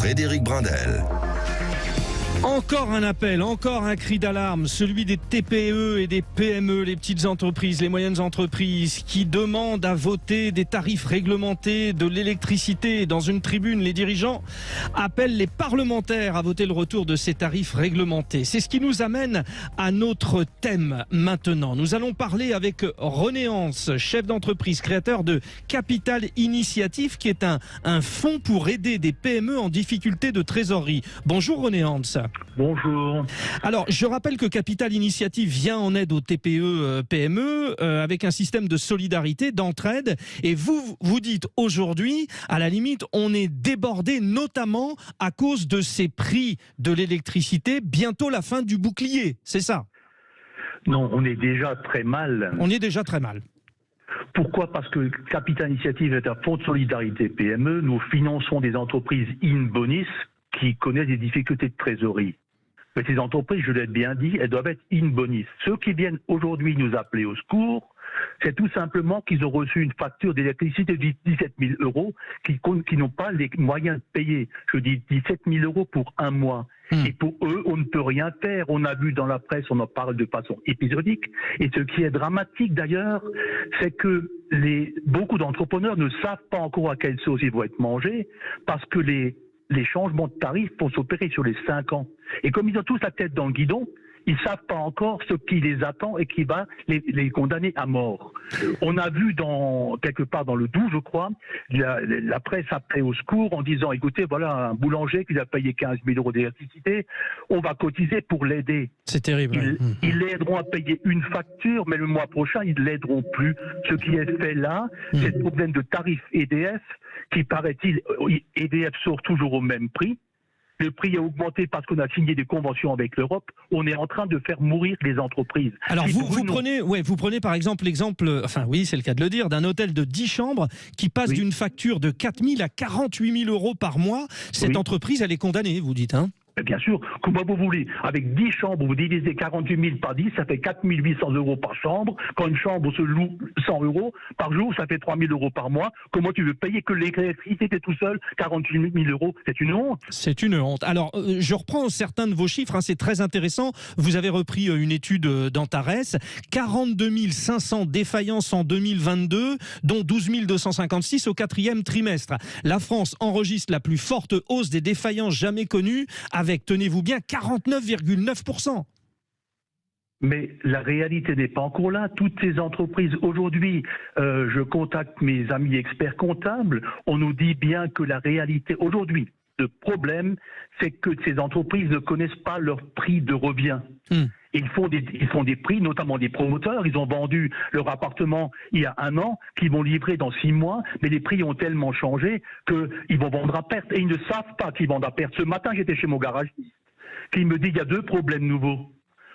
Frédéric Brindel. Encore un appel, encore un cri d'alarme, celui des TPE et des PME, les petites entreprises, les moyennes entreprises qui demandent à voter des tarifs réglementés de l'électricité. Dans une tribune, les dirigeants appellent les parlementaires à voter le retour de ces tarifs réglementés. C'est ce qui nous amène à notre thème maintenant. Nous allons parler avec René Hans, chef d'entreprise, créateur de Capital Initiative, qui est un fonds pour aider des PME en difficulté de trésorerie. Bonjour René Hans. Bonjour. Alors, je rappelle que Capital Initiative vient en aide aux TPE, PME, avec un système de solidarité, d'entraide. Et vous dites aujourd'hui, à la limite, on est débordé, notamment à cause de ces prix de l'électricité. Bientôt la fin du bouclier, c'est ça? Non, on est déjà très mal. On est déjà très mal. Pourquoi? Parce que Capital Initiative est un fonds de solidarité PME. Nous finançons des entreprises in bonis qui connaissent des difficultés de trésorerie. Mais ces entreprises, je l'ai bien dit, elles doivent être in bonis. Ceux qui viennent aujourd'hui nous appeler au secours, c'est tout simplement qu'ils ont reçu une facture d'électricité de 17 000 euros qui n'ont pas les moyens de payer. Je dis 17 000 euros pour un mois. Et pour eux, on ne peut rien faire. On a vu dans la presse, on en parle de façon épisodique. Et ce qui est dramatique d'ailleurs, c'est que beaucoup d'entrepreneurs ne savent pas encore à quelle sauce ils vont être mangés parce que les changements de tarifs vont s'opérer sur les 5 ans. Et comme ils ont tous la tête dans le guidon, ils ne savent pas encore ce qui les attend et qui va les condamner à mort. On a vu quelque part dans le Doubs, je crois, la presse appelait au secours en disant, écoutez, voilà un boulanger qui a payé 15 000 euros d'électricité, on va cotiser pour l'aider. C'est terrible. Ils l'aideront à payer une facture, mais le mois prochain, ils ne l'aideront plus. Ce qui est fait là, c'est le problème de tarif EDF, qui paraît-il, EDF sort toujours au même prix. Le prix a augmenté parce qu'on a signé des conventions avec l'Europe. On est en train de faire mourir les entreprises. Alors vous prenez par exemple l'exemple, enfin oui, c'est le cas de le dire, d'un hôtel de 10 chambres qui passe d'une facture de 4 000 à 48 000 euros par mois. Cette entreprise, elle est condamnée, vous dites, hein? Bien sûr, comment vous voulez, avec 10 chambres, vous divisez 48 000 par 10, ça fait 4 800 euros par chambre. Quand une chambre se loue 100 euros par jour, ça fait 3 000 euros par mois. Comment tu veux payer que l'électricité tout seul 48 000 euros? C'est une honte. C'est une honte. Alors, je reprends certains de vos chiffres, hein, c'est très intéressant. Vous avez repris une étude d'Antares, 42 500 défaillances en 2022, dont 12 256 au 4e trimestre. La France enregistre la plus forte hausse des défaillances jamais connues, avec, tenez-vous bien, 49,9%. Mais la réalité n'est pas encore là. Toutes ces entreprises, aujourd'hui, je contacte mes amis experts comptables, on nous dit bien que la réalité, aujourd'hui, le problème, c'est que ces entreprises ne connaissent pas leur prix de revient. Ils font des prix, notamment des promoteurs. Ils ont vendu leur appartement il y a 1 an, qu'ils vont livrer dans 6 mois, mais les prix ont tellement changé qu'ils vont vendre à perte. Et ils ne savent pas qu'ils vendent à perte. Ce matin, j'étais chez mon garagiste, qui me dit il y a 2 problèmes nouveaux.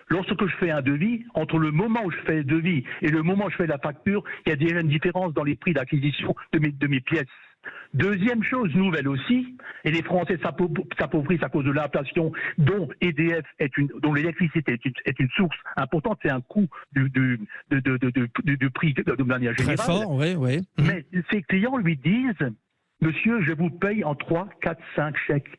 Lorsque je fais un devis, entre le moment où je fais le devis et le moment où je fais la facture, il y a déjà une différence dans les prix d'acquisition de mes pièces. Deuxième chose nouvelle aussi, et les Français s'appauvrissent à cause de l'inflation, dont EDF dont l'électricité est une source importante, c'est un coût du prix de manière générale. Très fort, oui. Mais ses clients lui disent, monsieur, je vous paye en 3, 4, 5 chèques.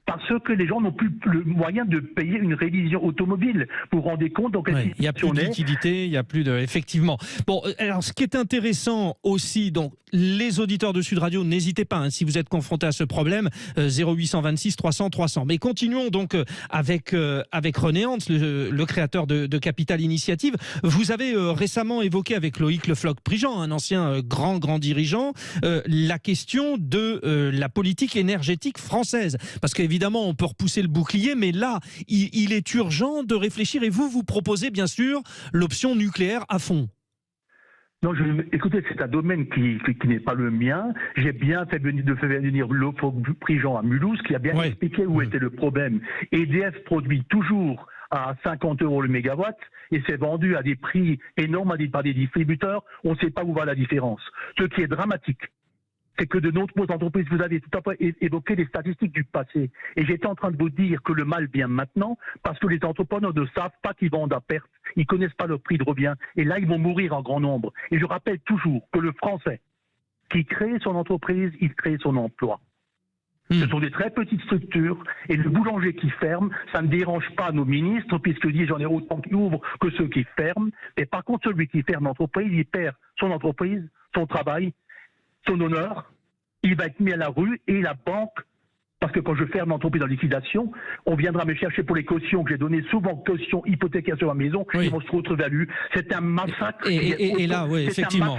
Parce que les gens n'ont plus le moyen de payer une révision automobile. Vous vous rendez compte? Donc, il n'y a plus de liquidité, il n'y a plus de... Effectivement. Bon, alors ce qui est intéressant aussi, donc les auditeurs de Sud Radio, n'hésitez pas, hein, si vous êtes confrontés à ce problème, 0826 300 300. Mais continuons donc avec René Hans, le créateur de Capital Initiative. Vous avez récemment évoqué avec Loïc Le Floch-Prigent, un ancien grand dirigeant, la question de la politique énergétique française. Parce qu'évidemment, on peut repousser le bouclier, mais là, il est urgent de réfléchir. Et vous proposez bien sûr l'option nucléaire à fond. Non, écoutez, c'est un domaine qui n'est pas le mien. J'ai bien fait venir Le Floch-Prigent à Mulhouse, qui a bien expliqué où était le problème. EDF produit toujours à 50 euros le mégawatt et c'est vendu à des prix énormes par des distributeurs. On ne sait pas où va la différence. Ce qui est dramatique, c'est que de nombreuses entreprises, vous avez tout à fait évoqué les statistiques du passé. Et j'étais en train de vous dire que le mal vient maintenant parce que les entrepreneurs ne savent pas qu'ils vendent à perte. Ils ne connaissent pas leur prix de revient. Et là, ils vont mourir en grand nombre. Et je rappelle toujours que le Français qui crée son entreprise, il crée son emploi. Ce sont des très petites structures et le boulanger qui ferme, ça ne dérange pas nos ministres puisque disent j'en ai autant qui ouvrent que ceux qui ferment. Et par contre, celui qui ferme l'entreprise, il perd son entreprise, son travail, son honneur. Il va être mis à la rue et la banque. Parce que quand je ferme l'entreprise en liquidation, on viendra me chercher pour les cautions que j'ai données, souvent cautions hypothécaires sur ma maison, ils vont se retrouver à l'u. C'est un massacre. Et là, oui, effectivement,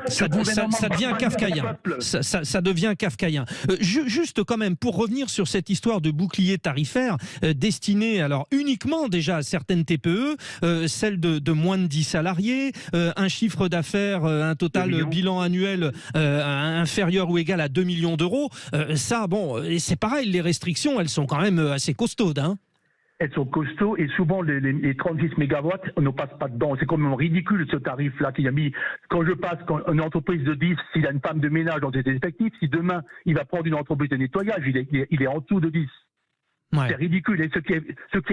ça devient kafkaïen. Ça devient kafkaïen. Juste quand même, pour revenir sur cette histoire de bouclier tarifaire destiné alors uniquement déjà à certaines TPE, celles de moins de 10 salariés, un chiffre d'affaires, un total bilan annuel inférieur ou égal à 2 millions d'euros, ça, bon, c'est pareil, les restrictions, elles sont quand même assez costaudes. Hein. Elles sont costauds et souvent les 36 mégawatts, on ne passe pas dedans. C'est quand même ridicule ce tarif-là qu'il a mis. Quand une entreprise de 10, s'il a une femme de ménage dans ses effectifs, si demain il va prendre une entreprise de nettoyage, il est en dessous de 10. Ouais. C'est ridicule. Et ce qui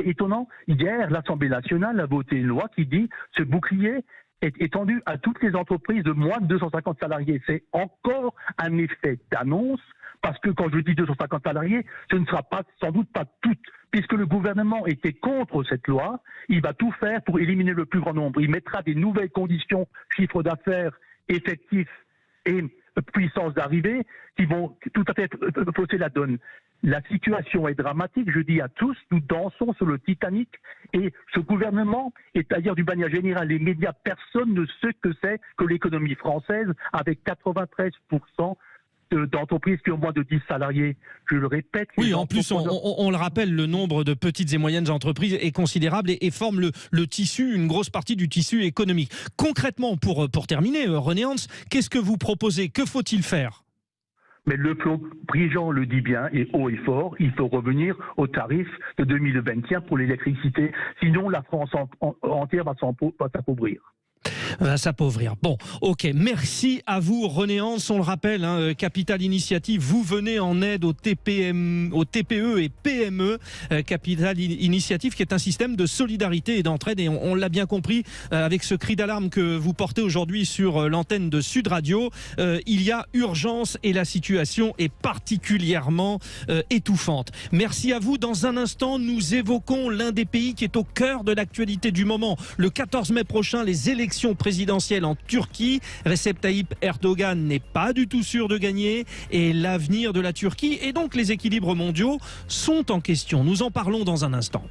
est étonnant, hier, l'Assemblée nationale a voté une loi qui dit ce bouclier est étendu à toutes les entreprises de moins de 250 salariés. C'est encore un effet d'annonce. Parce que quand je dis 250 salariés, ce ne sera sans doute pas toutes. Puisque le gouvernement était contre cette loi, il va tout faire pour éliminer le plus grand nombre. Il mettra des nouvelles conditions, chiffre d'affaires, effectifs et puissance d'arrivée, qui vont tout à fait fausser la donne. La situation est dramatique, je dis à tous, nous dansons sur le Titanic et ce gouvernement est à dire du manière générale, les médias, personne ne sait que c'est que l'économie française avec 93% d'entreprises qui ont moins de 10 salariés. Je le répète. Oui, en plus, on le rappelle, le nombre de petites et moyennes entreprises est considérable et forme le tissu, une grosse partie du tissu économique. Concrètement, pour terminer, René Hans, qu'est-ce que vous proposez? Que faut-il faire? Mais le plan Prigent le dit bien, et haut et fort, il faut revenir au tarif de 2021 pour l'électricité. Sinon, la France entière va s'appauvrir. Va s'appauvrir. Bon, ok. Merci à vous, René Hans. On le rappelle, Capital Initiative, vous venez en aide aux TPE et PME. Capital Initiative, qui est un système de solidarité et d'entraide. Et on l'a bien compris avec ce cri d'alarme que vous portez aujourd'hui sur l'antenne de Sud Radio. Il y a urgence et la situation est particulièrement étouffante. Merci à vous. Dans un instant, nous évoquons l'un des pays qui est au cœur de l'actualité du moment. Le 14 mai prochain, les élections présidentielle en Turquie. Recep Tayyip Erdogan n'est pas du tout sûr de gagner et l'avenir de la Turquie et donc les équilibres mondiaux sont en question. Nous en parlons dans un instant.